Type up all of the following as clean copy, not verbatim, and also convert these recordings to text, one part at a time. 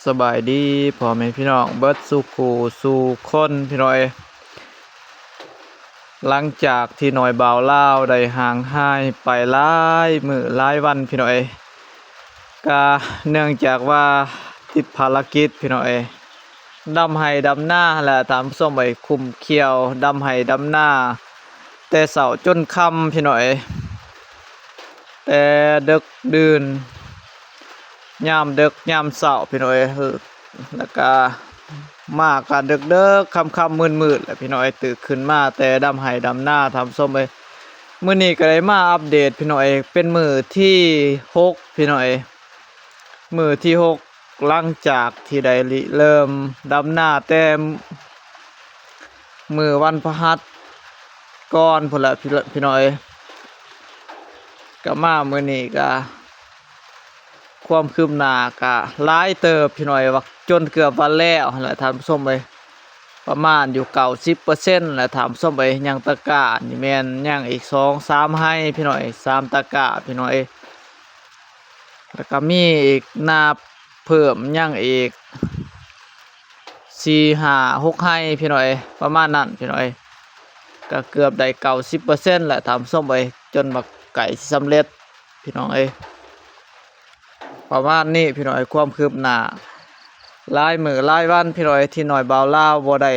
สบายดีพ่อแม่พี่น้องเบิดสู่ขู่สู่คนพี่น้อยหลังจากที่หน่อยบ่าวลาวได้ห่างหายไปหลายมื้อหลายวันพี่น้อยก็เนื่องจากว่าติดภารกิจพี่น้อยดำไห้ดำหน้าและตามส้มไปคุมเขียวดำไห้ดำหน้าแต่เช้าจนค่ำพี่น้อยแต่ดึกดื่นยามดึกยามเช้าพี่น้อยแล้วก็มากันดึกค่ำมืดๆแหละพี่น้อยตื่นขึ้นมาแต่ดำไห้ดำหน้าทำส้มไปมื้อนี้ก็ได้มาอัปเดตพี่น้อยเป็นมื้อที่6พี่น้อยมื้อที่6หลังจากที่ได้เริ่มดำหน้าแต่มื้อวันพฤหัสก่อนพุ่นละพี่น้อยก็มามื้อนี้ก็ความคืบหน้าก็หลายเติบพี่น้อยว่าจนเกือบวันแล้วแหละท่านผู้ชมเอ้ยประมาณอยู่90%แหละถามส้มไปยังตะกร้านี่แม่นยังอีก2-3ให้พี่น้อย3ตะกร้าพี่น้อยแล้วก็มีอีกนาเพิ่มยังอีก4-5-6ให้พี่น้อยประมาณนั้นพี่น้อยก็เกือบได้90%แหละถามส้มไปจนบักไก่สำเร็จพี่น้องเอ้ยประมาณนี้พี่น้อยความคืบหน้าหลายมื้อหลายวันพี่น้อยที่หน่อยบ่าวลาวบ่ได้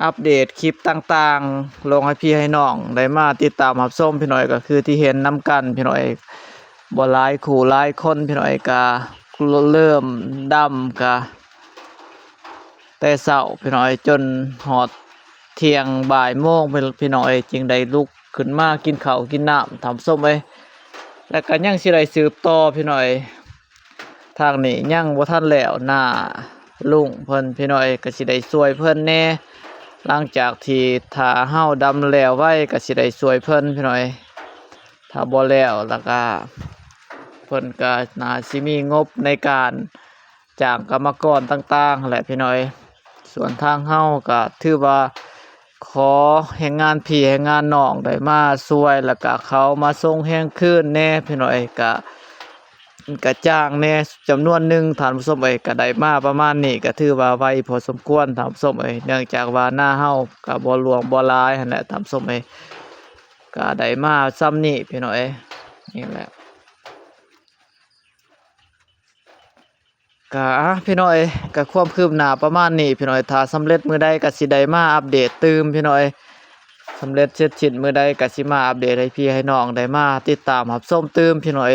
อัปเดตคลิปต่างๆลงให้พี่ให้น้องได้มาติดตามรับชมพี่น้อยก็คือที่เห็นนํกันพี่น้อยบ่หลายคู่หลายคนพี่น้อยก็เริ่มดำก็แต่เช้าพี่น้อยจนฮอดเที่ยงบ่ายโมงพี่น้อยจึงได้ลุกขึ้นมากินข้าวกินน้ำทำส้มไว้แล้วก็ยังสิได้สืบต่อพี่น้อยทางนี้ยังบ่ทันแล้วหน้าลุงเพิ่นพี่น้อยก็สิได้ช่วยเพิ่นแน่หลังจากที่ถ้าเฮาดำแล้วไว้ก็สิได้ช่วยเพิ่นพี่น้อยถ้าบ่แล้วแล้วก็เพิ่นก็น่าสิมีงบในการจ้างกรรมกรต่างๆแหละพี่น้อยส่วนทางเฮาก็ถือว่าขอแรงงานพี่แรงงานน้องได้มาช่วยแล้วก็เขามาส่งแรงคืนแน่พี่น้อยก็จ้างแน่จำนวนหนึ่งท่านผู้ชมเอ้ยก็ได้มาประมาณนี้ก็ถือว่าไวพอสมควรท่านผู้ชมเอ้ยเนื่องจากว่าหน้าเฮาก็บ่หลวงบ่หลายหั่นแหละท่านผู้ชมเอ้ยก็ได้มาซ้ำนี้พี่น้อยนี่แหละก็พี่น้อยก็ความคืบหน้าประมาณนี้พี่น้อยถ้าสำเร็จมื้อใดก็สิได้มาอัปเดตตื่มพี่น้อยสำเร็จเสร็จสิ้นมื้อใดก็สิมาอัปเดตให้พี่ให้น้องได้มาติดตามรับชมตื่มพี่น้อย